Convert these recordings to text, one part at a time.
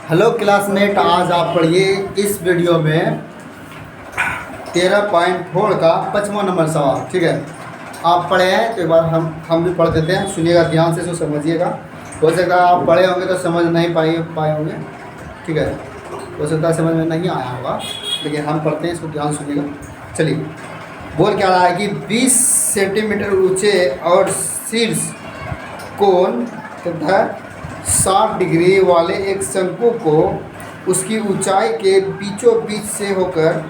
Hello classmate, आज आप पढ़िए इस वीडियो में 13.4 का 55वां नंबर सवाल। ठीक है, आप पढ़े हैं तो एक बार हम भी पढ़ देते हैं। सुनिएगा ध्यान से, इसको समझिएगा। हो सकता है आप पढ़े होंगे तो समझ नहीं पाए होंगे। ठीक है, हो सकता है समझ में नहीं आया होगा, लेकिन हम पढ़ते हैं, इसको ध्यान सुनिएगा। चलिए, बोल क्या रहा है कि 20 सेंटीमीटर ऊंचे और शीर्ष कोण तथा 60 डिग्री वाले एक शंकु को उसकी ऊंचाई के बीचों बीच से होकर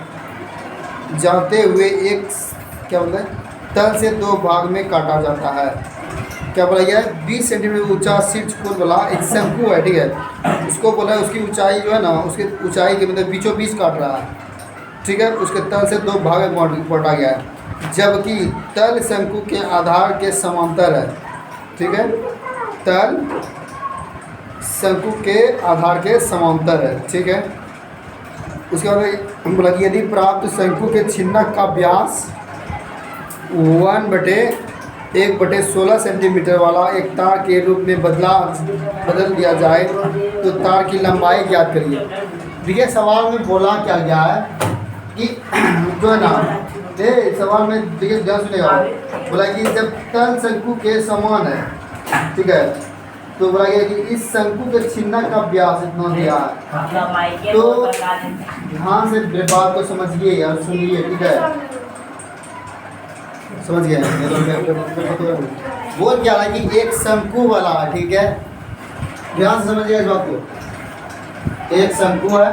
जाते हुए एक क्या बोलते हैं तल से दो भाग में काटा जाता है। क्या बोला गया है? 20 सेंटीमीटर ऊंचा शीर्ष कोण वाला एक शंकु है। ठीक है, उसको बोला है उसकी ऊंचाई जो है ना, उसकी ऊंचाई के मतलब बीचों बीच काट रहा है। ठीक है, उसके तल से दो भाग में बांटा गया है, जबकि तल शंकु के आधार के समांतर है। ठीक है, तल शंकु के आधार के समांतर है। ठीक है, उसके बाद बोला कि यदि प्राप्त शंकु के छिन्नक का व्यास 1/1/16 सेंटीमीटर वाला एक तार के रूप में बदल दिया जाए तो तार की लंबाई ज्ञात करिए। देखिए, सवाल में बोला क्या गया है कि जो है ना, सवाल में देखिए ध्यान सुनेगा। बोला कि जब तल शंकु के समान है, ठीक है, तो बोला गया कि इस शंकु के छिन्नक का व्यास इतना दिया है। तो ध्यान से बात को समझिए और सुनिए। ठीक है, समझ गए? बोल क्या रहा है कि एक शंकु वाला, ठीक है, ध्यान से समझिए इस बात को। एक शंकु है,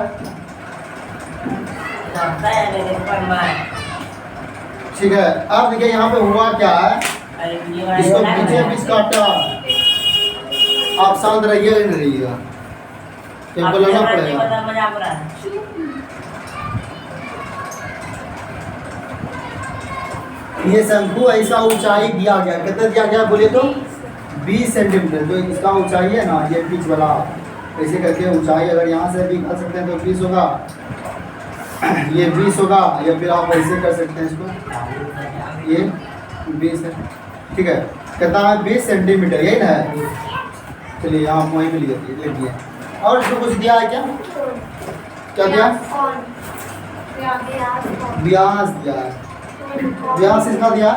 ठीक है। अब देखिए यहाँ पे हुआ क्या है, इसको पीछे बीच काटा। आप शांत रहिए, नहीं रहिएगा, इनको लेना पड़ेगा। ये शंकु है, इसका ऊंचाई दिया गया, कितना दिया गया बोले तो 20 सेंटीमीटर। जो इसका ऊंचाई है ना, ये बीच वाला, ऐसे करके ऊंचाई अगर यहाँ से भी कर सकते हैं तो 20 होगा, ये 20 होगा, या फिर आप ऐसे कर सकते हैं इसको, ये 20 है। ठीक है, कितना है? 20 सेंटीमीटर, यही ना है। चलिए यहाँ वहीं पे लिख दिए। और इसको कुछ दिया है क्या? क्या दिया? व्यास दिया है। व्यास इसका दिया,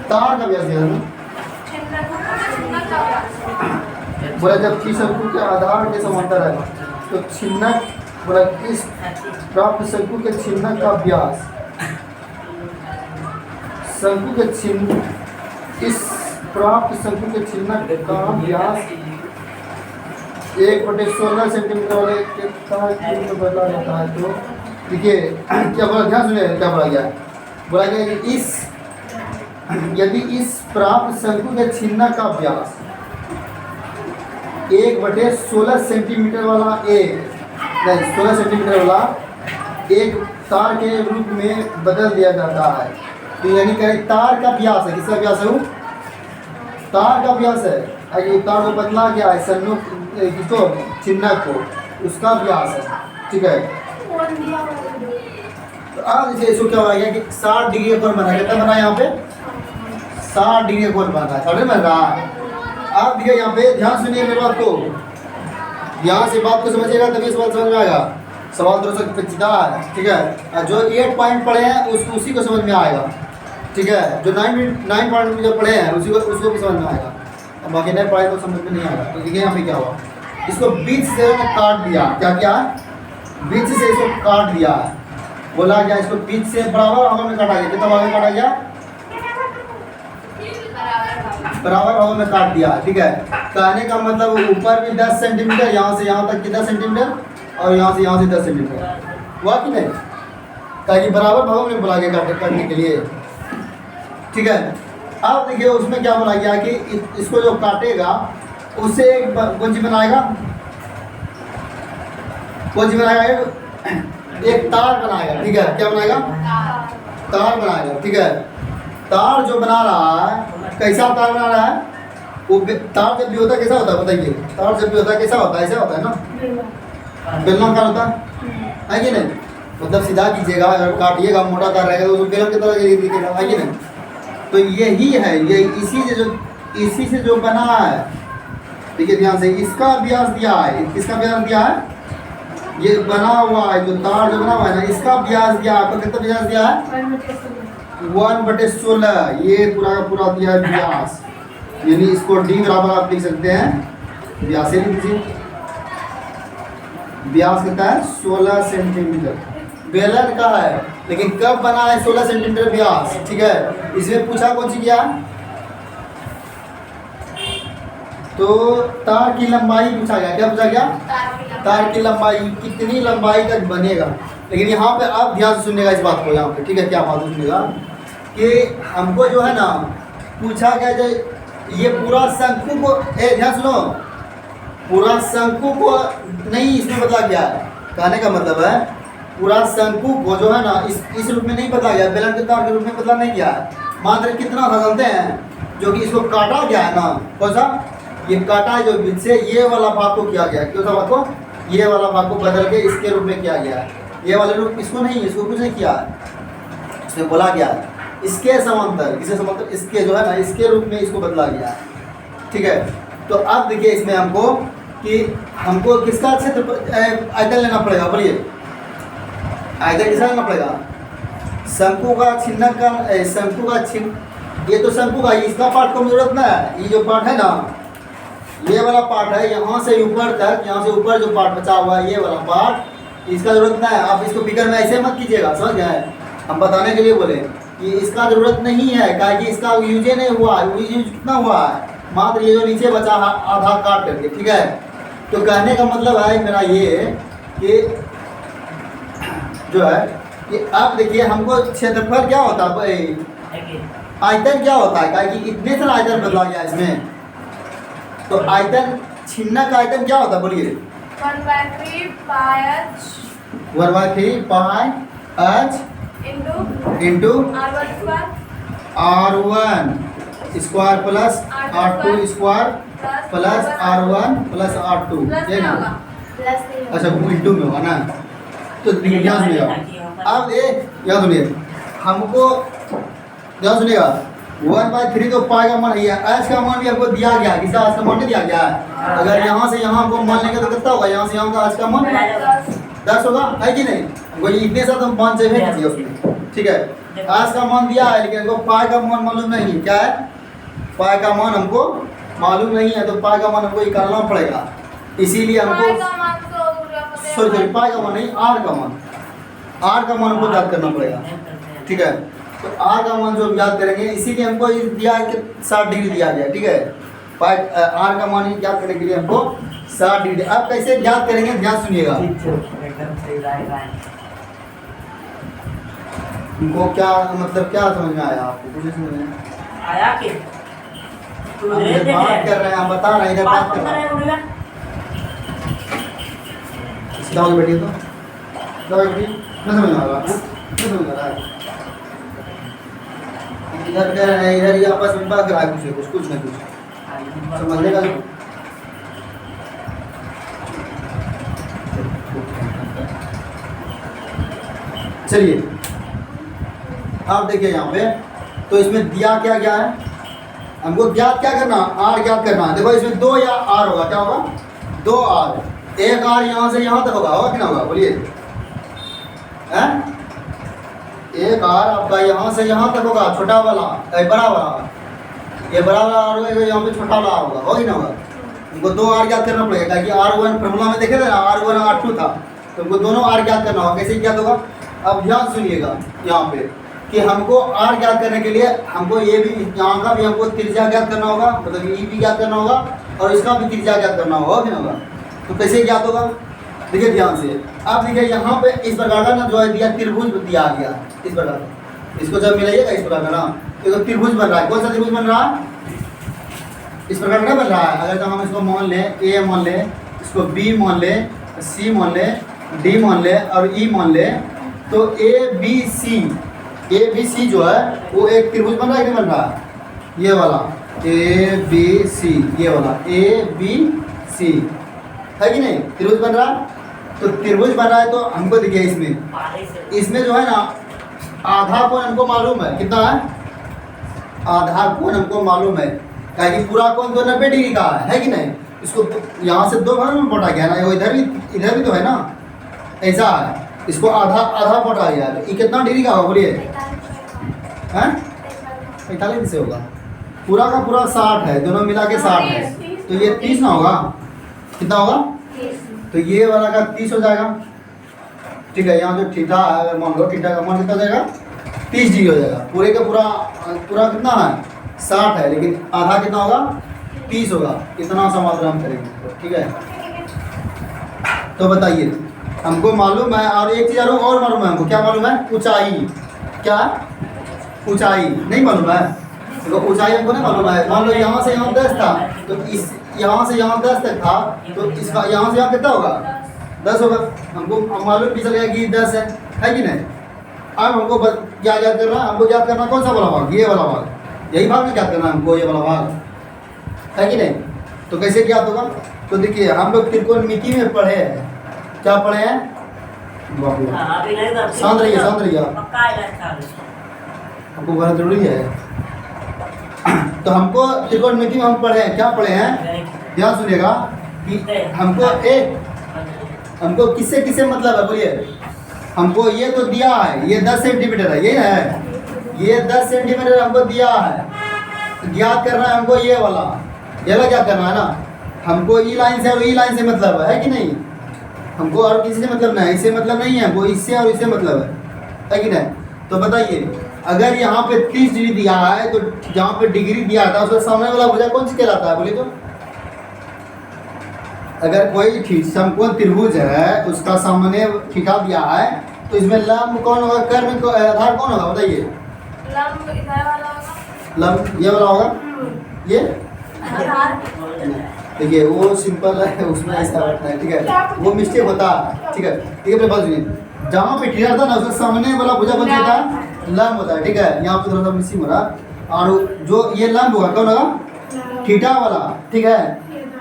तार का व्यास दिया है। बोला जब कि शंकु के आधार के समांतर है तो छिन्नक, बोला इस प्राप्त शंकु के छिन्नक का व्यास, शंकु के इस प्राप्त शंकु के छिन्नक का व्यास 1/16 सेंटीमीटर वाले के तार में बदला जाता है। तो देखिए क्या बोला, ध्यान सुनिए क्या बोला गया। बोला गया कि यदि इस प्राप्त शंकु के छिन्नक का व्यास 1/16 सेंटीमीटर वाला 16 सेंटीमीटर वाला एक तार के रूप में बदल दिया जाता है, तो यानी कि तार का व्यास है, किसका व्यास है? वो तार का व्यास है। अगर तार को बदला गया है किसको, छिन्नक को, उसका व्यास है। ठीक है, तो अब जैसे इसको क्या हो गया कि 60 डिग्री का कोण बना, कितना बना यहाँ पे? 60 डिग्री का कोण बना है, समझ में रहा। अब देखिए यहाँ पे ध्यान सुनिए मेरी बात को, ध्यान से बात को समझिएगा तभी सवाल समझ में आएगा। सवाल थोड़ा सा पेचीदा है। ठीक है, जो 8 पॉइंट पढ़े हैं उसी को समझ में आएगा। ठीक है, जो 9 पॉइंट जो पढ़े हैं उसको भी समझ में आएगा, अब बाकी नहीं पढ़े तो समझ में नहीं आएगा। तो देखिए यहाँ पे क्या हुआ, इसको बीच से काट दिया। क्या बीच से इसको काट दिया। बोला क्या, इसको बीच से बराबर भागों में काटा गया। कितना भागों में काटा गया? बराबर भागों में काट दिया। ठीक है, कहने का मतलब ऊपर भी 10 सेंटीमीटर, यहाँ से यहाँ तक कितना सेंटीमीटर, और यहाँ से 10 सेंटीमीटर हुआ कि नहीं? ताकि बराबर भागों में बोला गया काटने के लिए। ठीक है, अब देखिए उसमें क्या बोला गया कि इसको जो काटेगा उससे एक कौन सी बनाएगा, एक तार बनाएगा। ठीक है, क्या बनाएगा? तार बनाएगा। ठीक है, तार जो बना रहा है, कैसा तार बना रहा है? वो तार जब भी होता है कैसा होता है बताइए? तार जब भी होता है कैसा होता है? ऐसा होता है ना, बेलनाकार होता है कि नहीं? मतलब सीधा कीजिएगा, अगर काटिएगा मोटा तार रहेगा तो बेलन की तरह दिखेगा, है कि नहीं? तो यही है, ये इसी से जो बना है देखिए ध्यान से, इसका व्यास दिया है, किसका व्यास दिया है, ये बना हुआ है जो तार जो बना हुआ है ना, इसका व्यास दिया आपको, कितना व्यास दिया है 1/16, ये पूरा का पूरा दिया है व्यास, यानी इसको डी बराबर आप लिख सकते हैं, व्यास से लिख दीजिए, व्यास कितना है 16 सेंटीमीटर, बेलन का है, लेकिन कब बना है 16 सेंटीमीटर व्यास, ठीक है। इसमें पूछा कौन सी क्या, तो तार की लंबाई पूछा गया, क्या पूछा गया, तार की लंबाई, कितनी लंबाई तक बनेगा। लेकिन यहाँ पे आप ध्यान से सुनिएगा इस बात को, यहाँ पे ठीक है, क्या बात सुनिएगा कि हमको जो है ना पूछा गया जो ये पूरा शंकु को, ध्यान सुनो, पूरा शंकु को नहीं इसमें बदला गया है, कहने का मतलब है पूरा शंकु को जो है ना इस रूप में नहीं बदला गया, बेलन के तार के रूप में बदला नहीं गया है, मात्र कितना था जानते हैं, जो कि इसको काटा गया है ना, कौन सा, ये काटा है जो बीच से, ये वाला भाग को किया गया है, क्यों सा भाग को, ये वाला भाग को बदल के इसके रूप में किया गया है, ये वाले रूप इसको नहीं, इसको कुछ नहीं किया है, इसमें बोला गया है इसके समांतर, किसके समांतर, इसके जो है ना इसके रूप में इसको बदला गया है, ठीक है। तो अब देखिए इसमें हमको कि हमको किसका क्षेत्र आयतन लेना पड़ेगा, बोलिए आयतन किसका लेना पड़ेगा, शंकु का छिन्न का, शंकु का छिन्न, ये तो शंकु का, इसका पार्ट को जरूरत ना है, ये जो पार्ट है ना, ये वाला पार्ट है, यहाँ से ऊपर तक, यहाँ से ऊपर जो पार्ट बचा हुआ है ये वाला पार्ट, इसका जरूरत ना है, आप इसको फिगर में ऐसे मत कीजिएगा, समझ गए, हम बताने के लिए बोले कि इसका जरूरत नहीं है, क्या कि इसका यूज नहीं हुआ है, यूज कितना हुआ है, मात्र ये जो नीचे बचा आधा काट करके, ठीक है। तो कहने का मतलब है मेरा ये कि जो है कि अब देखिए हमको क्षेत्रफल क्या होता है, आयतन क्या होता है, क्या कि इतने सारा आयतन बदला गया इसमें, तो आयतन छिन्न का आयतन क्या होता है, बोलिए 1/3 पाई h into R1 square plus R2 square plus R1 plus R2, ये ना, अच्छा इंटू में होगा ना, तो ध्यान सुनिएगा, अब ये याद सुनिए, हमको ध्यान सुनिएगा 1/3 तो पाई का मान है, एच का मान भी हमको दिया गया, किसका एच का मान नहीं दिया गया है, अगर यहाँ से यहाँ हमको मान लेंगे तो कितना होगा, यहाँ से यहाँ का एच का मान 10 होगा, है कि नहीं, वही इतने साथ हम मान चाहिए कीजिए उसमें, ठीक है। एच का मान दिया है लेकिन हमको पाई का मान मालूम नहीं है, क्या है, पाई का मान हमको मालूम नहीं है, तो पाई का मान हमको निकालना पड़ेगा, इसीलिए हमको सॉरी पाई का मान नहीं, आर का मान हमको याद करना पड़ेगा, ठीक है। तो आर का मान जो याद करेंगे, इसीलिए हमको दिया कि 60 डिग्री दिया गया, ठीक है, पाई आर का मान याद करने के लिए हमको 60 डिग्री। अब कैसे याद करेंगे, ध्यान सुनिएगा, इनको क्या मतलब क्या समझ में आया आपको, कुछ समझ में आया कि बात कर रहे हैं, हम बता रहे हैं, इधर बात कर रहे हैं, सीधा बैठिए, तो सीधा बैठिए, न समझ में आ रहा, न समझ में आ रहा है, इधर कह रहे हैं, इधर ही आपस में बात कर रहा है, कुछ ना कुछ समझने का। चलिए आप देखिए यहाँ पे, तो इसमें दिया क्या क्या है, हमको ज्ञात क्या करना, आर ज्ञात करना है। देखो इसमें 2 या आर होगा, क्या होगा 2 आर, एक आर यहाँ से यहाँ तक होगा कि ना होगा, बोलिए हैं, एक आर आपका यहाँ से यहाँ तक होगा, छोटा वाला बड़ा वाला, ये बड़ा वाला आर होगा, यहाँ पे छोटा वाला होगा कि ना होगा, हमको 2 आर ज्ञात करना पड़ेगा, ताकि R1 फॉर्मूला में देखे थे ना, R1 और R2 था, तो हमको दोनों आर ज्ञात करना होगा, कैसे ज्ञात होगा। अब ध्यान सुनिएगा यहाँ पे कि हमको आर ज्ञात करने के लिए हमको ये भी, यहाँ का भी हमको त्रिज्या ज्ञात करना होगा, मतलब ई भी ज्ञात करना होगा, और इसका भी त्रिज्या ज्ञात करना होगा कि ना होगा। तो कैसे ज्ञात होगा, देखिए ध्यान से, आप देखिए यहाँ पे इस प्रकार का ना जो है दिया, त्रिभुज दिया गया इस प्रकार, इसको जब मिलाइएगा इस प्रकार का ना, तो त्रिभुज बन रहा है, कौन सा त्रिभुज बन रहा है, इस प्रकार का बन रहा है। अगर तो हम इसको मान लें, ए मान लें, इसको बी मान लें, सी मान लें, डी मान लें और ई मान लें, तो ए बी सी जो है वो एक त्रिभुज बन रहा है, क्या बन रहा है, ये वाला ए बी सी, ये वाला ए बी सी है कि नहीं, त्रिभुज बन रहा है। तो त्रिभुज बन रहा है, तो हमको देखिए इसमें जो है ना आधा कोण हमको मालूम है, कितना है, आधा कोण हमको मालूम है, क्या कि पूरा कोण तो 90 डिग्री का है कि नहीं, इसको यहाँ से 2 भाग में बटा गया ना, वो इधर भी तो है ना, ऐसा है। इसको आधा आधा बटा गया, ये कितना डिग्री का होगा बोलिए? हैं 45 से होगा, पूरा का पूरा 60 है, दोनों मिला के 60 है, तो ये 30 ना होगा, कितना होगा? तो ये वाला का 30 हो जाएगा, ठीक है। यहाँ जो थीटा है, अगर मान लो थीटा का मान कितना हो जाएगा? 30 डिग्री हो जाएगा। पूरे का पूरा पूरा कितना है? 60 है, लेकिन आधा कितना होगा? 30 होगा। इतना समाधान हम करेंगे, ठीक है। तो बताइए, हमको मालूम है, और एक चीज़ और मालूम है हमको, क्या मालूम है? ऊंचाई। क्या? ऊंचाई नहीं मालूम है? देखो ऊंचाई हमको नहीं मालूम है। मान लो यहाँ से यहाँ 10 था, तो इस यहाँ से यहाँ 10 तक था, तो इसका यहाँ से यहाँ कितना होगा? 10 होगा। हमको मालूम भी चल गया कि 10 है कि नहीं? अब हमको क्या याद करना है? हमको याद करना कौन सा वाला भाग? ये वाला भाग, यही भाग में याद करना है हमको, ये वाला भाग, है कि नहीं? तो कैसे याद होगा? तो देखिए, हम लोग त्रिकोणमिति में पढ़े हैं। क्या पढ़े हैं? शांत रहिए, शांत रहिए, हमको बहुत जरूरी है। तो हमको त्रिकोणमिति में हम पढ़े हैं, क्या पढ़े हैं? ध्यान सुनिएगा कि हमको किससे किससे मतलब है, बोलिए? हमको ये तो दिया है, ये 10 सेंटीमीटर है, ये है, ये 10 सेंटीमीटर हमको दिया है। ज्ञात करना है हमको ये वाला ज्ञात करना है ना। हमको ई लाइन से और ई लाइन से मतलब है कि नहीं? हमको और किसी से मतलब नहीं, इससे मतलब नहीं है हमको, इससे और इससे मतलब है कि नहीं? तो बताइए, अगर यहाँ पे 30 डिग्री दिया है, तो जहाँ पे डिग्री दिया था उसका सामने वाला भुजा कौन सी कहलाता है, बोलिए तो? अगर कोई समकोण त्रिभुज है, उसका सामने थीटा दिया है, तो इसमें लंब कौन होगा? कर्म आधार कौन होगा, बताइए? लंब इधर वाला होगा, लंब ये वाला होगा, ये आधार। देखिए वो सिंपल है, उसमें ऐसा होता है, ठीक है, वो मिस्टेक होता है, ठीक है। ठीक है, अपने बात सुनिए, जहाँ पे थीटा था ना, उसका सामने वाला भुजा कौन सा होता है? लंब होता है, ठीक है। यहाँ पे थोड़ा सा मिसिंग हो रहा, और जो ये लंब होगा कौन होगा? थीटा वाला, ठीक है।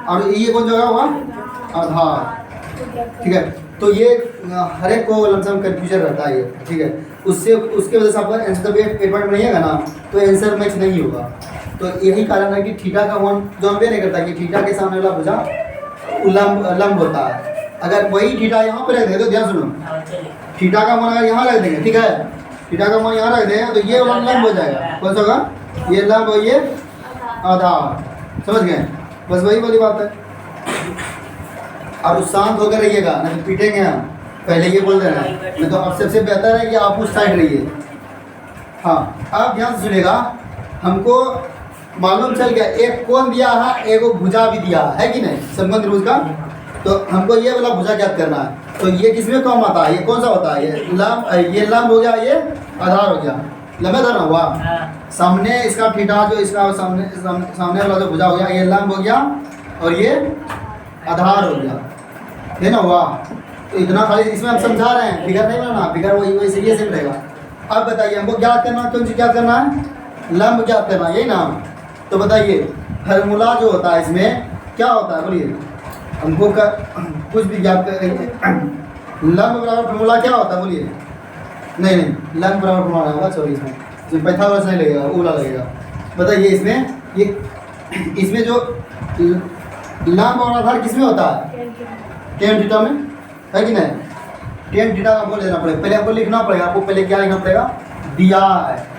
और ये कौन जगह हुआ? आधार, ठीक है। तो ये हर एक को लमसम कन्फ्यूजन रहता है ये, ठीक है। उसके वजह से आपका आंसर एक पॉइंट बनिएगा ना, तो आंसर मैच नहीं होगा। तो यही कारण है कि थीटा का मान जो हम नहीं करता कि थीटा के सामने वाला भुजा लंब होता है। अगर वही थीटा यहाँ पे रख देंगे, तो ध्यान सुनो, थीटा का मान अगर यहाँ रख देंगे, ठीक है, थीटा का मान यहाँ रख देंगे, तो ये वाला लंब हो जाएगा, कौन सा होगा? ये लंब और ये आधार, समझ गए? बस वही वाली बात है। और शांत होकर रहिएगा, नहीं तो पीटेंगे हम, पहले ये बोल देना। नहीं तो अब सबसे बेहतर है कि आप उस साइड रहिए। हाँ, अब ध्यान से सुनिएगा, हमको मालूम चल गया एक कोण दिया है, एक भुजा भी दिया है कि नहीं, समकोण त्रिभुज का। तो हमको ये वाला भुजा ज्ञात करना है। तो ये किसमें कम आता है? ये कौन सा होता है? ये लंब हो गया, ये आधार हो गया, लंबा था ना हुआ। सामने इसका थीटा जो इसका सामने वाला जो भुजा हो गया, ये लंब हो गया, और ये आधार हो गया, है ना हुआ। तो इतना खाली इसमें हम समझा रहे हैं, फिगर नहीं बनाना, फिगर वही सीरियस ही रहेगा। अब बताइए, हमको ज्ञात करना, कौन सी ज्ञात करना है? लंब ज्ञात करना, यही ना। तो बताइए, फार्मूला जो होता है इसमें क्या होता है, बोलिए? हमको कुछ भी ज्ञात कर, लंब बराबर फार्मूला क्या होता है, बोलिए? नहीं, लंब बराबर फार्मूला होगा, सॉरी, इसमें पैथागोरस नहीं लगेगा, ओला लगेगा। बताइए, इसमें जो लंब और आधार किसमें होता है? टेन थीटा में, है कि नहीं? टेन थीटा आपको लेना पड़ेगा, पहले आपको लिखना पड़ेगा। आपको पहले क्या लिखना पड़ेगा? दिया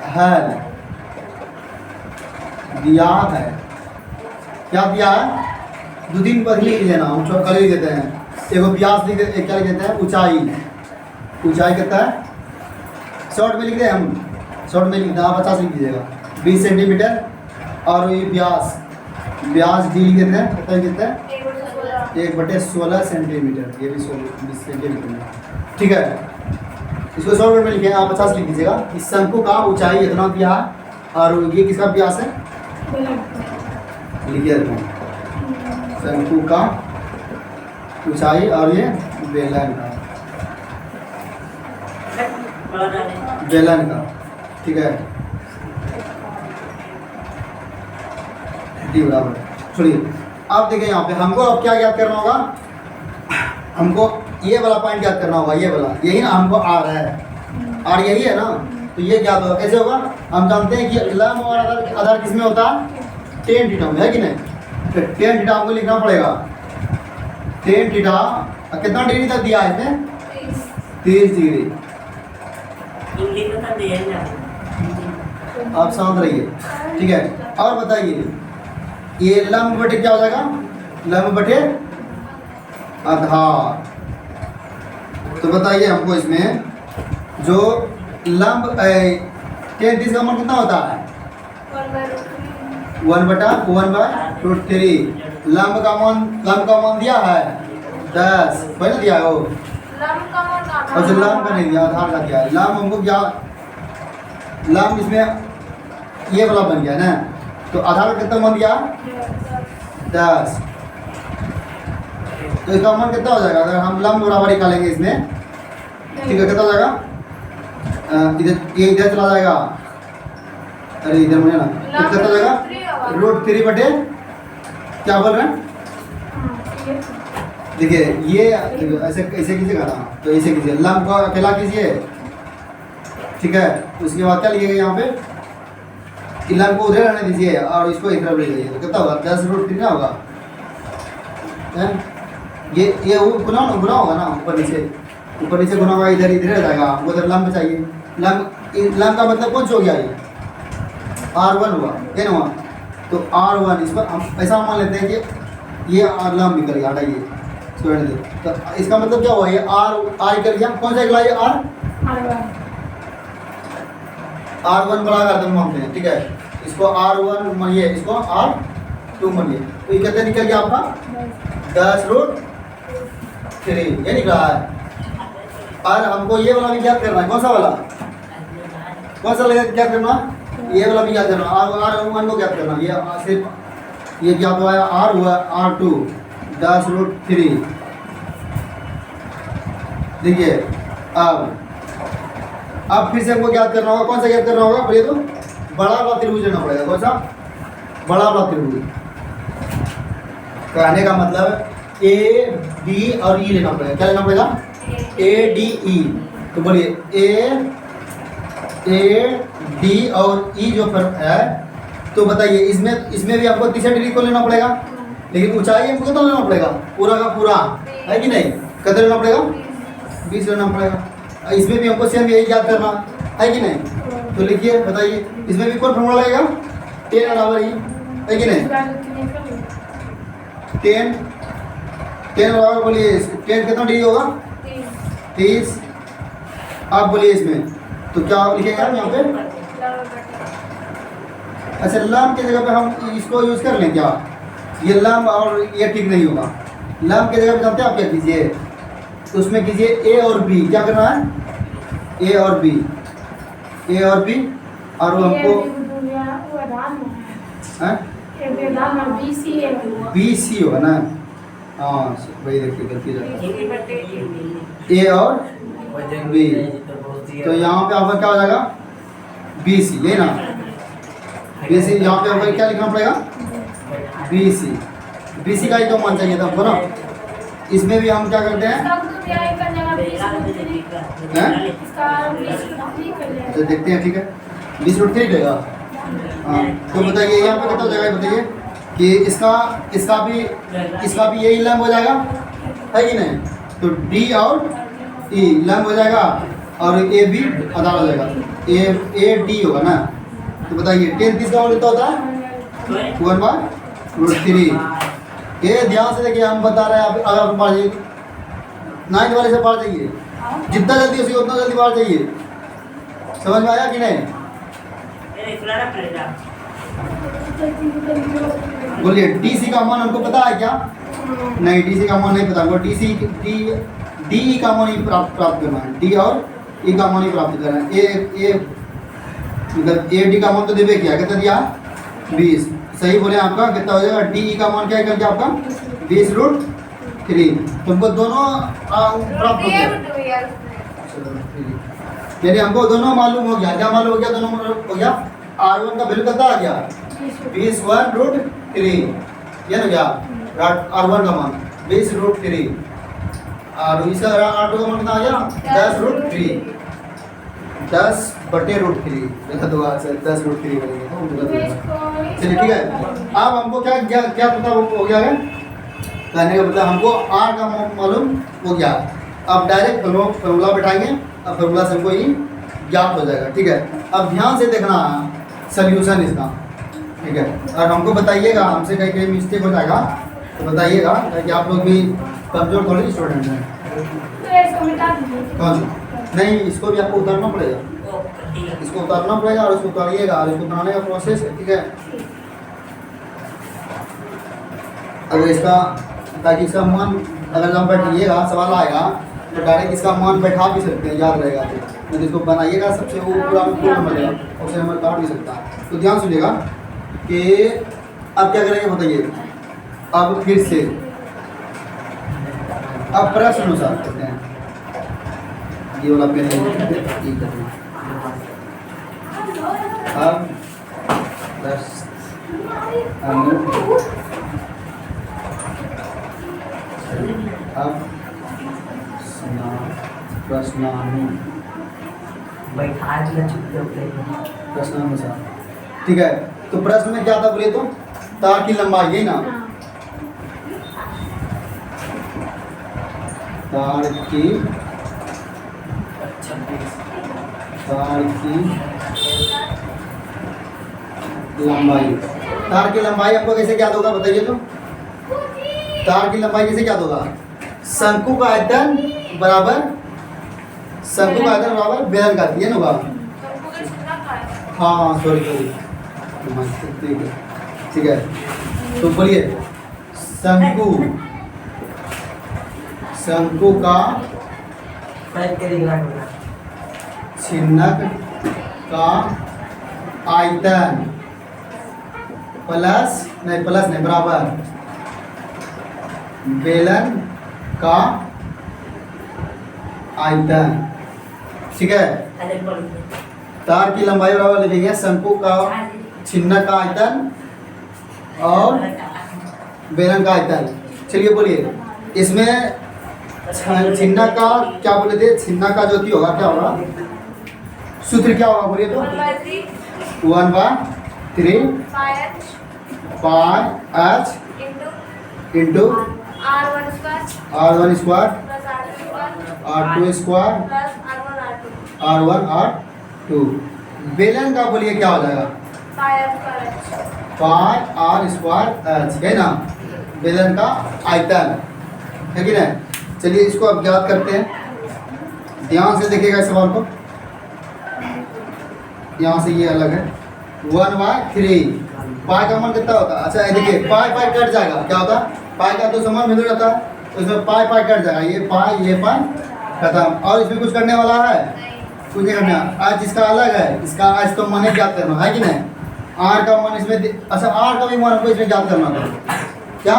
है, दिया है, क्या दिया है? 2-3 पद लिख लेना, हम सब कल लिख देते हैं। एगो व्यास लिख देते, क्या लिख देते हैं? ऊंचाई, ऊंचाई कितना है? शॉर्ट में लिख दे, हम शॉर्ट में लिख दें, आप 50 लिख दीजिएगा, 20 सेंटीमीटर। और ये व्यास डी लिख देते हैं, कितना लिख देते हैं? 1/16 सेंटीमीटर, ये भी 20 सेंटीमीटर, ठीक है। इसको शॉर्ट में लिखे, आप 50 लिख दीजिएगा। इस शंकु का ऊंचाई इतना दिया है, और ये किसका व्यास है? लिखिए, शंकु का ऊंचाई, और ये बेलन का, ठीक है, डी बराबर। छोड़िए, अब देखिए यहाँ पे हमको अब क्या याद करना होगा? हमको ये वाला पॉइंट याद करना होगा, ये वाला, यही ना हमको आ रहा है, और यही है ना। तो ये क्या होगा, कैसे होगा? हम जानते हैं कि लंब और आधार किसमें होता है? टेन थीटा में, है कि नहीं? तो टेन थीटा हमको लिखना पड़ेगा। टेन थीटा कितना डिग्री तक दिया है इसमें? 30 डिग्री। इंग्लिश में तो दिया ना। आप शांत रहिए, ठीक है। और बताइए ये लंब बटे क्या हो जाएगा? लंब बटे आधार। तो बताइए हमको इसमें जो लंब 33 का मान कितना होता है? 1/1/√3। लंब का मान दिया है 10, पहले दिया है वो। और जो लंब का नहीं दिया, आधार का दिया है। लंब हमको क्या, लंब इसमें ये वाला बन गया ना, तो आधार का कितना मान दिया? 10। तो इसका मान कितना हो जाएगा अगर हम लंब बराबर निकालेंगे इसमें? ठीक है, कितना हो जाएगा? इधर ये इधर चला जाएगा, अरे इधर मुझे ना, तो कितना हो जाएगा? √3 बटे क्या बोल रहे हैं? देखिए ये ऐसे ऐसे कीजिएगा ना, तो ऐसे कीजिए, लंब को अकेला कीजिए, ठीक है। उसके बाद क्या लिखिएगा यहाँ पे कि लंब को उधर रहने दीजिए और इसको एक तरफ ले जाइए, तो कितना होगा? 10√3 ना होगा है? ये गुना होगा ना, ऊपर नीचे गुना होगा, इधर इधर जाएगा, उधर लंब चाहिए। लंब का मतलब कौन सा हो गया? ये R1 हुआ, ये ना हुआ, तो R1 इस पर हम ऐसा मान लेते हैं कि ये लंब निकल गया, हटाइए इसको रहने दे। तो इसका मतलब क्या हुआ? ये R निकल गया, कौन सा निकला? ये R1 बड़ा कर दो हम ठीक है। इसको R1 मानिए, इसको R2 मानिए, तो ये कितना निकल गया आपका? 10√3, ये निकला है। और हमको ये वाला भी ज्ञात करना है, कौन सा वाला? कौन सा लगा ज्ञात करना? ये वाला भी ज्ञात करना, R1 को ज्ञात करना। ये सिर्फ ये ज्ञात हुआ है, R हुआ R2 10√3। देखिए अब फिर से हमको ज्ञात करना होगा, कौन सा ज्ञात करना होगा? बोलिए तो बड़ा वाला त्रिभुज लेना पड़ेगा। कौन सा? बड़ा वाला त्रिभुज। कहने का मतलब A, D और E लेना पड़ेगा। क्या लेना पड़ेगा? A, D, E। तो बोलिए A, D और E जो फर्क है, तो बताइए इसमें भी आपको 30 डिग्री को लेना पड़ेगा, लेकिन ऊंचाई हमको कितना लेना पड़ेगा? पूरा का पूरा, है कि नहीं? कितना लेना पड़ेगा? 20 लेना पड़ेगा। इसमें भी हमको सेम यही याद करना है कि नहीं? तो लिखिए, बताइए इसमें भी कौन फॉर्मूला लगेगा? 10 बराबर ही, है कि नहीं? 10 बराबर, बोलिए 10 कितना डिग्री होगा? 30। आप बोलिए इसमें तो क्या लिखेगा यहाँ पे? अच्छा, लंब की जगह पे हम इसको यूज कर लें क्या? ये लंब और ये ठीक नहीं होगा। लंब की जगह पे जानते हैं आप क्या कीजिए? तो उसमें कीजिए A और B। क्या करना है? A और B और वो हमको BC होगा ना? हाँ वही, देखिए गलती A और B, तो यहाँ पे आपका क्या हो जाएगा? BC, यही ना? BC यहाँ पे आपको क्या लिखना पड़ेगा? BC का ही तो मान चाहिए था हमको ना। इसमें भी हम क्या करते हैं? तो देखते हैं, ठीक है। 20√3 देगा। हाँ, तो बताइए यहाँ पे कितना हो जाएगा? बताइए कि इसका भी यही लंब हो जाएगा, है कि नहीं? तो D और E लंब हो जाएगा और A भी आधार हो जाएगा, AD होगा ना। तो बताइए 10 का कितना होता है? 1/√3। ये ध्यान से देखिए, हम बता रहे हैं। अगर आप पढ़ जाइए 9th वाले से पढ़ जाइए, जितना जल्दी उसी उतना जल्दी पढ़ जाइए। समझ में आया कि नहीं? बोलिए DC का मान हमको पता है क्या? नहीं, DC का मान नहीं पता हमको। DE का मान ही प्राप्त करना है। D और E का मान ही प्राप्त करना है। मतलब AD का मान तो देवे क्या, कितना दिया? 20। सही बोले आपका, कितना हो जाएगा? DE का मान क्या करके आपका? 20√3। तुमको दोनों प्राप्त हो गया, यानी हमको दोनों मालूम हो गया। क्या मालूम हो गया? दोनों हो गया। R1 का वैल्यू कितना आ गया? 20/√3, ये ना क्या? R1 का मान 20√3 और इसका R2 का मान कितना आ गया? 10√3, 10/√3। गलत हुआ, 10√3 बनेगा। चलिए ठीक है। अब हमको क्या क्या क्या पता हो गया है, कहने का मतलब हमको आर का मालूम हो गया। अब डायरेक्ट फॉर्मूला बैठाएंगे, अब फॉर्मूला से हमको ये ज्ञात हो जाएगा। ठीक है, अब ध्यान से देखना सल्यूशन इसका। ठीक है, और हमको बताइएगा, हमसे कहीं कहीं मिस्टेक हो जाएगा तो बताइएगा, ताकि आप लोग भी कमजोर थोड़ी स्टूडेंट हैं। तो इसको मिटा दीजिए। कौन? नहीं, इसको भी आपको उतारना पड़ेगा, ठीक है। इसको उतारना पड़ेगा और इसको उतारिएगा, और इसको उतारने का प्रोसेस है। ठीक है, अगर इसका, ताकि इसका मान अगर जब बैठिएगा सवाल आएगा तो डायरेक्ट इसका मान बैठा भी सकते हैं, याद रहेगा। तो इसको बनाइएगा सबसे वो पूरा नंबर देगा, उससे नंबर काट भी सकता है। तो ध्यान सुनिएगा कि अब क्या करेंगे बताइए। अब फिर से अब प्रश्न अनुसार करते हैं, ये वाला पेन ठीक है। अब प्रश्नानुसार। ठीक है, तो प्रश्न में क्या था बोले तो तार की लंबाई, यही ना, तार की लंबाई। तार की लंबाई आपको कैसे ज्ञात होगा बताइए तो? तार की लंबाई कैसे ज्ञात होगा? शंकु का आयतन बराबर बेलन का, ये ना होगा। हमको किस कितना खाया? हाँ सॉरी, ठीक है। तो बोलिए शंकु का छिन्नक का आयतन प्लस नहीं बराबर बेलन का आयतन। ठीक है, तार की लंबाई बराबर लिखेंगे शंकु का छिन्नक का आयतन और बेलन का आयतन। चलिए बोलिए, इसमें छिन्नक का क्या बोले थे? छिन्नक का जो होगा क्या होगा, सूत्र क्या होगा बोलिए तो? 1/3 पाई h into R1 square R2 square R1 R2। बेलन का बोलिए क्या हो जाएगा? पाई R स्क्वायर h, है ना, बेलन का आयतन है कि नहीं। चलिए इसको अब ज्ञात करते हैं, ध्यान से देखिएगा इस सवाल को। यहाँ से ये अलग है, 1/3 पाई का मान कितना होता है? अच्छा ये देखिए, पाई कट जाएगा, क्या होता है? पाई का तो समान मिल रहता है, तो इसमें पाई कट जाएगा, ये पाई खत्म। और इसमें कुछ करने वाला है? कुछ नहीं करना। आज इसका अलग है, इसका आज तो मान ज्ञात करना है कि नहीं। आर का मान इसमें, अच्छा आर का भी मान हमको इसमें ज्ञात करना था। क्या?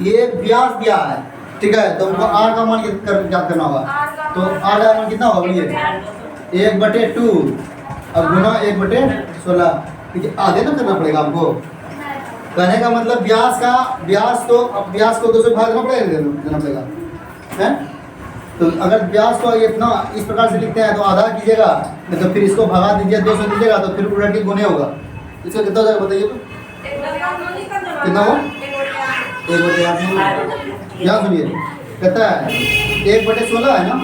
ये व्यास दिया है, ठीक है, तो हमको आर का मान ज्ञात करना होगा। तो आर का मान कितना होगा बोलिए? 1/2 अब गुना 1/16, ठीक है, आधे ना करना पड़ेगा हमको। कहने का मतलब व्यास को 2 से भाग देना पड़ेगा है। तो अगर व्यास को इतना इस प्रकार से लिखते हैं तो आधा कीजिएगा, नहीं तो फिर इसको भगा दीजिए, 2 से दीजिएगा तो फिर उलट के गुने होगा। इसका कितना हो जाएगा बताइए तो? कितना हो? 1/8। यहाँ सुनिए, कहता है 1/16 है ना,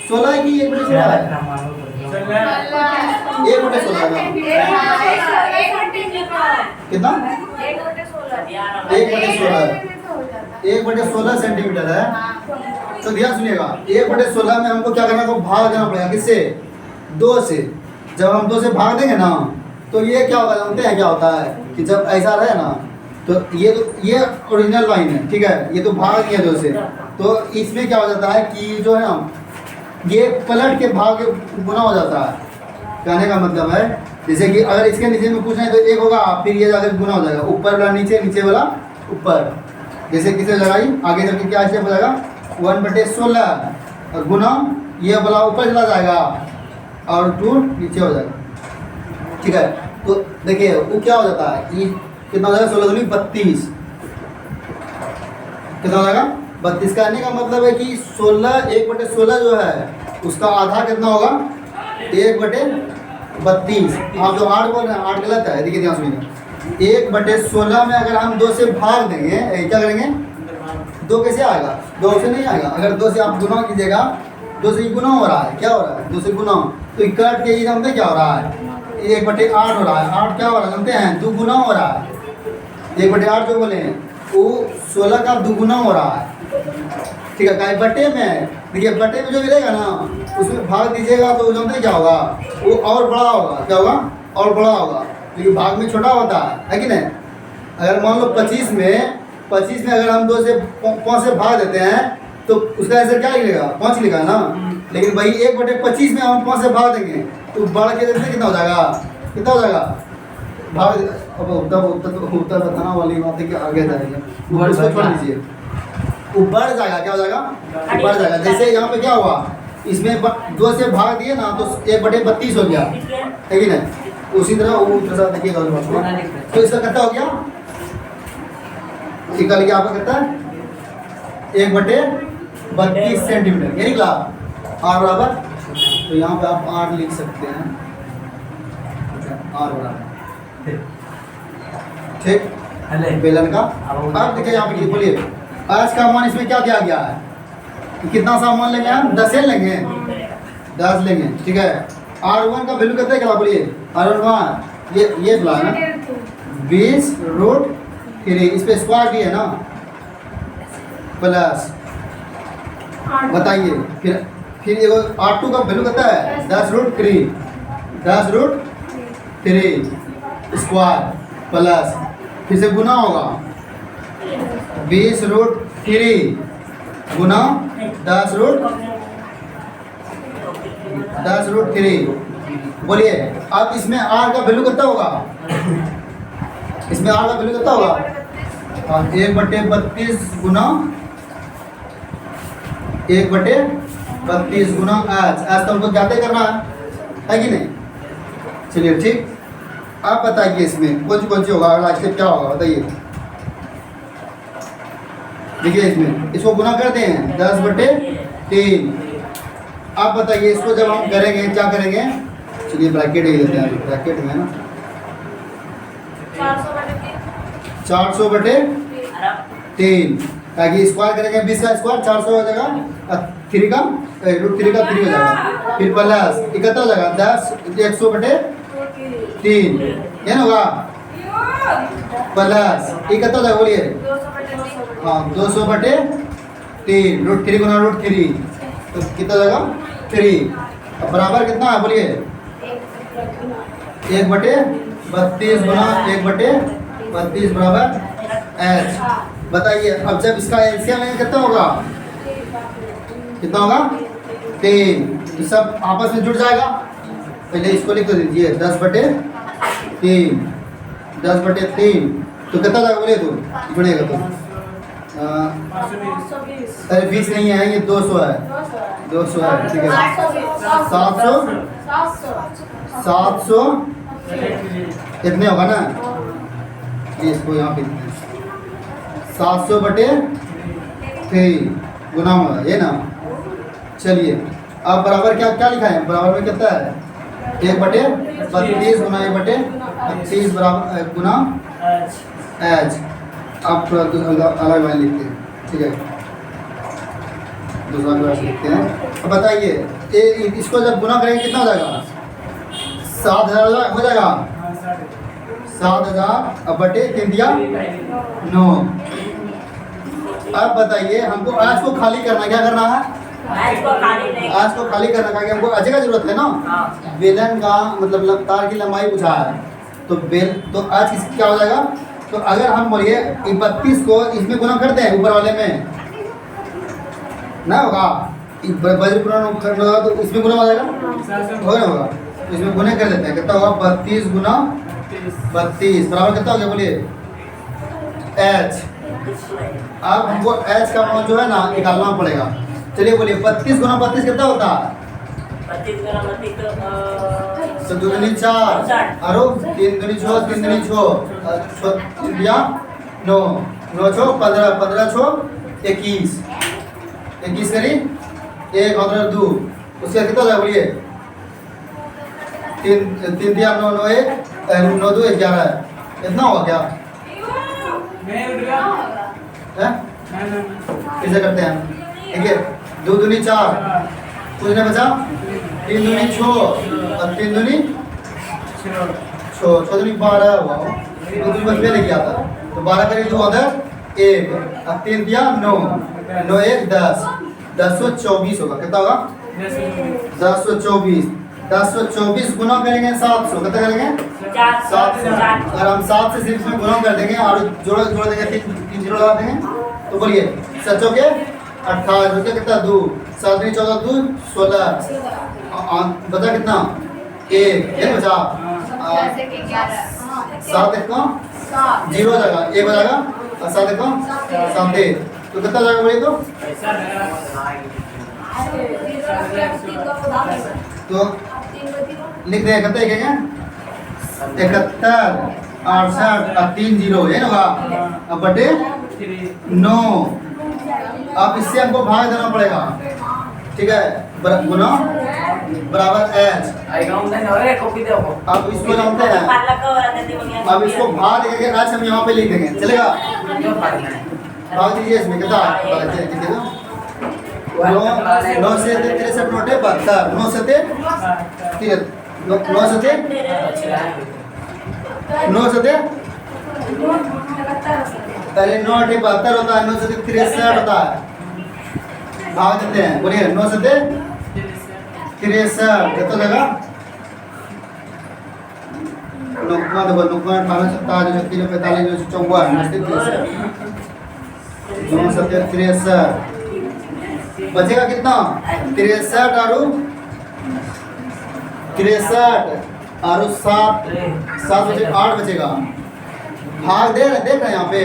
16 की 1/16 है, 1/16 है ना, कितना? 1/16 सेंटीमीटर है। तो ध्यान सुनिएगा, 1/16 में हमको क्या करना, को भाग देना पड़ेगा, किससे? 2 से। जब हम 2 से भाग देंगे ना तो ये क्या होगा जानते हैं क्या होता है कि जब ऐसा रहे ना तो ये ओरिजिनल लाइन है, ठीक है, ये तो भाग दिया 2 से, तो इसमें क्या हो जाता है कि जो है ना ये पलट के भाग गुना हो जाता है। कहने का मतलब है जैसे कि अगर इसके नीचे में कुछ नहीं तो 1 होगा, फिर ये जाकर गुना हो जाएगा, ऊपर वाला नीचे, नीचे वाला ऊपर। जैसे किसे लगाई आगे चल के क्या स्टेप हो जाएगा? 1/16 और गुना ये वाला ऊपर चला जाएगा और 2 नीचे हो जाएगा। ठीक है, तो देखिए वो क्या हो जाता है, ये कितना हो जाएगा? 16 दूनी 32, कितना हो जाएगा? 32। कहने का मतलब है कि 1/16 जो है उसका आधा कितना होगा? 1/32 32। आप जो 8 बोल रहे हैं 8 गलत है, देखिए ध्यान सुनिए। 1/16 में अगर हम 2 से भाग देंगे, क्या करेंगे? 2 कैसे आएगा? 2 से नहीं आएगा। अगर 2 से आप गुना कीजिएगा, 2 से गुना हो रहा है, क्या हो रहा है? 2 से गुना, तो कट के जानते क्या हो रहा है? 1/8 हो रहा है। 8 क्या हो रहा है जानते हैं? 2 गुना हो रहा है। 1/8 जो बोले हैं वो 16 का 2 गुना हो रहा है, ठीक है। कहीं बटे में, देखिए बटे में जो मिलेगा ना उसमें भाग दीजिएगा तो जानते क्या होगा? वो और बड़ा होगा। क्या होगा? और बड़ा होगा, क्योंकि भाग में छोटा होता है कि नहीं? अगर मान लो 25 में अगर हम 2 से 5 से भाग देते हैं तो उसका आंसर क्या लिखेगा? 5 लिखा ना। लेकिन भाई 1/25 में हम 5 से भाग देंगे तो बढ़ के देखते कितना हो जाएगा? कितना हो जाएगा? भाग अब उत्तर बताना वाली बात है कि आगे जाएगा, उसको छोड़ दीजिए। वो बढ़ जाएगा, क्या हो जाएगा? बढ़ जाएगा। जैसे यहाँ पे क्या हुआ, इसमें 2 से भाग दिए ना तो 1/32 हो गया, है कि नहीं? उसी तरह वो देखिएगा तो इसका कितना हो गया? निकल गया आपका कितना? 1/32 सेंटीमीटर, ये निकला। R बराबर, तो यहाँ पे आप R लिख सकते हैं, R बराबर, ठीक। बेलन का अब देखिए यहाँ पे बोलिए आज का मान इसमें क्या दिया गया है? कितना सा मान लेंगे हम? 10 लेंगे, 10 लेंगे, ठीक है। R1 का वैल्यू कितना क्या बोलिए? R1 ये बोला है ना 20√3, इस पे स्क्वायर भी है ना, प्लस बताइए फिर ये R2 का वैल्यू कितना है? 10√3, 10√3 स्क्वायर प्लस फिर से गुना होगा 20√3 गुना 10√3। बोलिए अब इसमें R का वैल्यू कितना होगा? इसमें R का वैल्यू कितना होगा? 1/32 गुना 1/32 गुना आज तो हमको ज्यादा करना है कि नहीं? चलिए ठीक। आप बताइए इसमें कौन सी होगा? अगला स्टेप क्या होगा बताइए। देखिए इसमें इसको गुना करते हैं 10/3। आप बताइए इसको जब हम करेंगे क्या करेंगे? चलिए ब्रैकेट ही देते हैं, ब्रैकेट में ना 400/3, ताकि स्क्वायर करेंगे 20 का स्क्वायर 400 हो जाएगा, 3 का √3 का 3 हो जाएगा, फिर प्लस कितना हो जाएगा 10 100/3 ये ना होगा, प्लस ये कितना हो जाएगा बोलिए? हाँ 200/3 √3 गुना √3 तो कितना हो जाएगा? 3। अब बराबर कितना है बोलिए? 1/32 गुना 1/32 बराबर H। बताइए अब जब इसका एलसीएम लेंगे कितना होगा? कितना होगा? 3। तो सब आपस में जुड़ जाएगा। पहले इसको लिख दीजिए 10/3, 10/3 तो कितना जाएगा बोलिए? तो जुड़ेगा तो अरे 20 नहीं है, ये 200 है, 200 है, ठीक है। 700 इतने होगा ना, ये इसको यहाँ पे 700/3 गुना होगा ये ना। चलिए अब बराबर क्या लिखा है? बराबर में कितना है? 1/32 गुना 1/32 बराबर गुना H। आप थोड़ा अलग लाइन लिखते हैं, ठीक है, दूसरा क्लास लिखते हैं। अब बताइए इसको जब गुना करेंगे कितना हो जाएगा? 7,000 हो जाएगा, 7,000/3 दिया 9। अब बताइए हमको आज को खाली करना, क्या करना है? आज को खाली करना का हमको अजय का जरूरत है ना। बेलन का मतलब तार की लंबाई पूछा है तो आज क्या हो जाएगा? तो अगर हम बोलिए 32 को इसमें गुना करते हैं ऊपर वाले में ना होगा, होगा तो इसमें गुना हो जाएगा, होगा तो इसमें गुने कर देते हैं। कितना होगा? 32 गुना 32 बराबर कितना हो गया बोलिए? H। अब हमको H का मान जो है ना निकालना पड़ेगा। चलिए बोलिए 32 गुना 32 कितना होता है? 2 दूनी 4 और 3 दूनी 6 3 दूनी 6 दिया 9 9 6 15 15 6 21 21 करी 1 और 2 उसका कितना होगा बोलिए? तीन तीन दिया 9 9 1 9 2 11 है। इतना होगा क्या मैं उठ गया है? मैं कैसे करते हैं देखिए 2 दूनी 4 कुछ नहीं बचा 3 दूनी 6 और 3 दूनी 6 दूनी 12 हुआ 2 दूनी बच में लेके आता तो 12 करी 2 अदर 1 अब 3 दिया 9 9 1 10 1024 होगा कितना होगा 1024 1024 गुना करेंगे 700 कितना करेंगे 700 अगर हम 7 से सिर्फ में गुना कर देंगे और जोड़ देंगे 3 जीरो लगा देंगे तो बोलिए 7 के 28 रुपये कितना 2 7 नहीं 14 2 16 बचा कितना 1 बचा 7 एक का 0 हो जाएगा 1 बचाएगा और 7 एक का 7 तो कितना जाएगा बोलिए तो लिख दें कितना लिखेंगे 71 68 और 3 जीरो ये होगा अब बटे 9 अब इससे हमको भाग देना पड़ेगा ठीक है गुना बराबर एच अब इसको जानते हैं अब इसको भाग देंगे एच हम यहाँ पे लिख देंगे चलेगा भाग दीजिए इसमें कितना 9 से 63 नोटे 72 9 से 9 से 9 से पहले 9 8 72 होता है 9 से 63 होता है भाग देते हैं बोलिए 9 से 63 कितना लगा नुकमा देखो नुकमा 18 27 29 45 54 9 से 63 बचेगा कितना 63 और 7 बचे 8 बचेगा भाग दे रहे देख रहे हैं यहाँ पे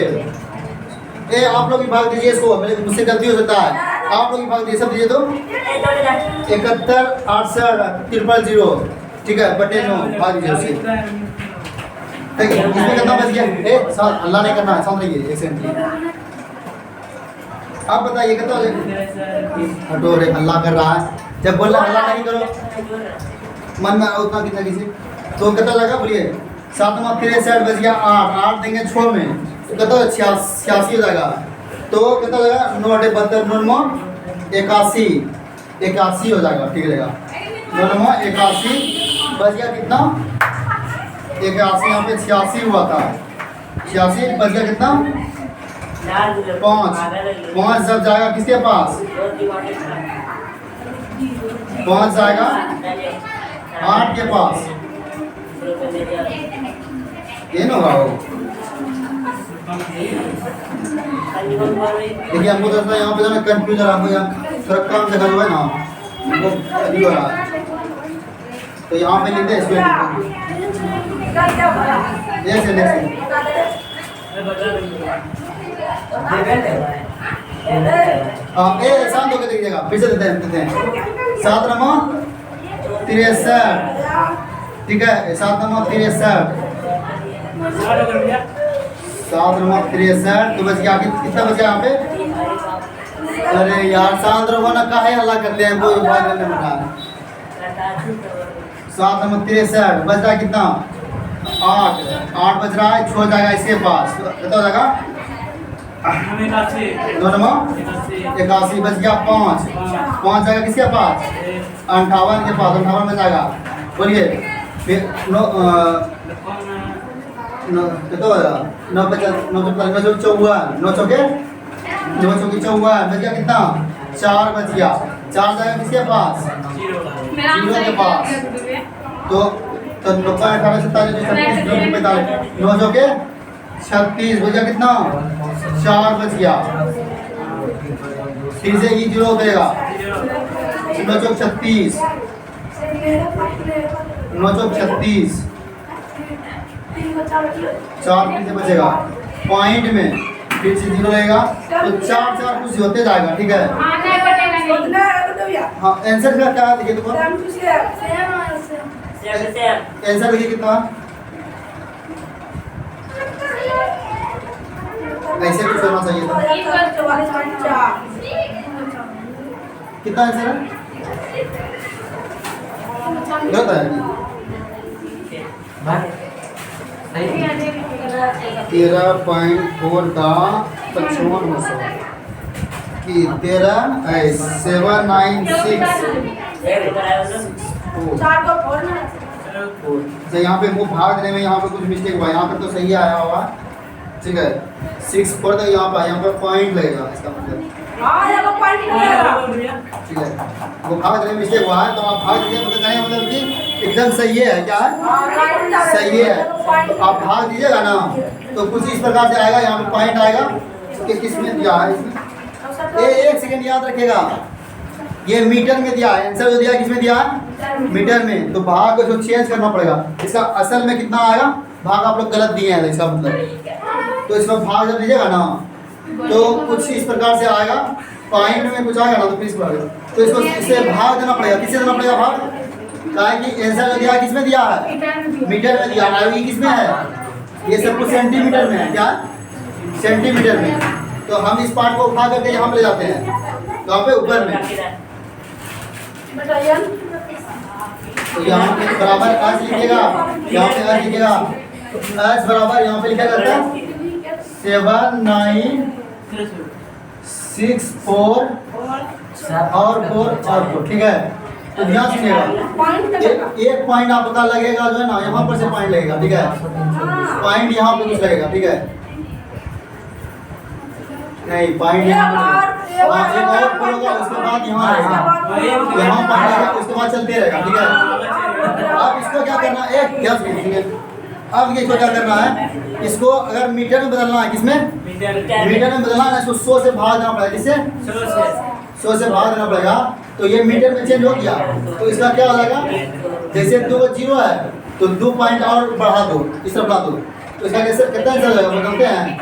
आप लोग भी भाग दीजिए इसको मुझसे गलती हो सकता है आप लोग भी भाग दीजिए सब दीजिए तो 71 68 0 ठीक है बटे 9 भाग दीजिए उसे ठीक है इसमें कितना बच गया अल्लाह नहीं करना है समझ लीजिए एक सेकंड आप बताइए कितना हटो रे अल्लाह कर रहा है जब बोल रहा अल्लाह नहीं करो मन में उतना कितना किसी तो कितना लगा बोलिए 7 में 63 बच गया 8 देंगे 6 में तो कितना 86 हो जाएगा तो कितना लगा 9 72 9 81 हो जाएगा ठीक रहेगा 9 81 बच गया कितना 81 यहाँ पे 86 हुआ था 86 बच गया कितना 5 जब जाएगा किसके पास 5 जाएगा 8 के पास ये ना होगा देखिए हमको तो यहाँ पे ना कंफ्यूजन आपको यहाँ थोड़ा काम देखा हुआ है ना वो अभी हो रहा है तो यहाँ पे लिखते हैं इसको हाँ ए शांत होकर देखिएगा फिर से देते हैं 7 नंबर 63 ठीक है 7 नंबर 63 7 नंबर 63 तो बच गया कितना बच गया यहाँ पे अरे यार शांत रहो ना काहे हल्ला करते हैं कोई बात नहीं बता 7 नंबर 63 बच रहा है कितना 8 बच रहा है 6 जाएगा इसके पास कितना हो जाएगा 2 नंबर 81 बच गया 5 जाएगा किसके पास 58 के पास 58 में जाएगा बोलिए फिर कितना होगा 9 54 9 चौके 54 बच गया कितना 4 बच गया 4 जाएगा किसके पास 0 के पास तो 90 18 47 45 9 चौके 36 बच गया कितना 4 बच गया फिर से ये 0 उतरेगा 9 चौक 36 9 चौक 36 4 फिर से बचेगा पॉइंट में फिर से 0 रहेगा तो 4 कुछ होते जाएगा ठीक है हाँ आंसर क्या क्या देखिए तो आंसर देखिए कितना ऐसे कुछ होना चाहिए था कितना आंसर है गलत है 13.4 का 55 कि 796 तो यहाँ पे मुँह भाग देने में यहाँ पे कुछ मिस्टेक हुआ, यहाँ पे तो सही आया हुआ, ठीक है 6 पर तो यहाँ पर पॉइंट लगेगा, इसका मतलब ठीक है। वो भाग देने में मिस्टेक हुआ है तो आप भाग दीजिए, मतलब कहें मतलब कि एकदम सही है, क्या है सही है, तो आप भाग दीजिएगा ना तो कुछ इस प्रकार से आएगा, यहाँ पे पॉइंट आएगा कि किसमें दिया है इसमें। एक सेकंड याद रखिएगा, ये मीटर में दिया है, आंसर जो दिया है किसमें दिया है मीटर में, तो भाग को चेंज करना पड़ेगा। इसका असल में कितना आएगा, भाग आप लोग गलत दिए हैं इसका मतलब, तो इसमें भाग जब दीजिएगा ना तो कुछ इस प्रकार से आएगा, पॉइंट में कुछ आएगा ना तो फिर इस प्रकार, तो इसको इससे भाग देना पड़ेगा, किससे देना पड़ेगा भाग, कहा कि आंसर जो दिया है किसमें दिया है मीटर में दिया है, ये किसमें है, ये सब कुछ सेंटीमीटर में है, क्या सेंटीमीटर में, तो हम इस पार्ट को उठा करके यहाँ पे ले जाते हैं, तो यहाँ पे ऊपर में, तो यहाँ पे बराबर एच लिखिएगा, यहाँ पे एच लिखिएगा, एच बराबर यहाँ पे लिखा जाता है 796 और 4, ठीक है। तो ध्यान सुनिएगा, एक पॉइंट आप पता लगेगा जो है ना, यहाँ पर से पॉइंट लगेगा, ठीक है, पॉइंट यहाँ पे कुछ लगेगा, ठीक है, नहीं पॉइंट यहाँ पर, एक और होगा उसके बाद यहाँ आएगा, यहाँ पॉइंट आएगा उसके बाद चलते रहेगा, ठीक है। अब इसको क्या करना है, एक क्या सुनिए, अब ये इसको क्या करना है, इसको अगर मीटर में बदलना है, किसमें मीटर में बदलना है, इसको 100 से भाग देना पड़ेगा, किससे 100 से भाग देना पड़ेगा, तो ये मीटर में चेंज हो गया, तो इसका क्या हो जाएगा, जैसे 2 0 है तो 2 पॉइंट और बढ़ा दो, इस तरफ बढ़ा दो, तो इसका कैसे कितना आंसर हो जाएगा बताते हैं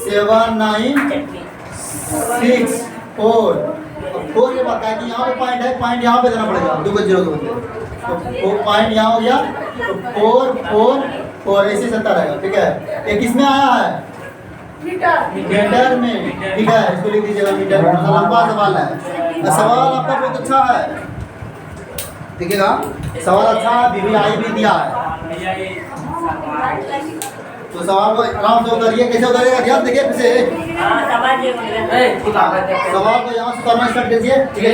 796 4 के बाद क्या कि यहाँ पे पॉइंट है, पॉइंट यहाँ पे देना पड़ेगा 2 0 के बदले, तो वो पॉइंट यहाँ हो गया, तो 4 ऐसे चलता रहेगा, ठीक है। ये किसमें आया है मीटर में, ठीक है, इसको लिख दीजिएगा मीटर में, लंबा सवाल है, सवाल आपका बहुत अच्छा है, देखिएगा सवाल अच्छा है, BBI भी दिया है, तो सवाल को आराम से उतारिए, कैसे उतारिएगा ध्यान देखिए, फिर से सवाल को यहाँ से उतारना स्टार्ट कीजिए, ठीक है,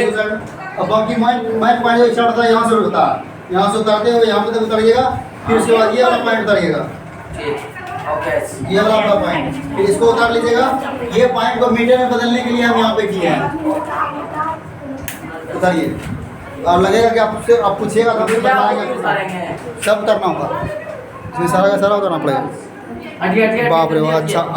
अब बाकी पॉइंट जो स्टार्ट होता है यहाँ से होता है, यहाँ से उतारते हुए यहाँ पे तक उतारिएगा, फिर उसके बाद ये वाला पॉइंट उतारिएगा, ये वाला आपका पॉइंट, फिर इसको उतार लीजिएगा, ये पॉइंट को मीटर में बदलने के लिए हम यहाँ पे किए हैं, उतारिए, और लगेगा कि आप पूछिएगा तो फिर बताएंगे, सब करना होगा, इसमें सारा का सारा उतारना पड़ेगा, बाप रे, अच्छा।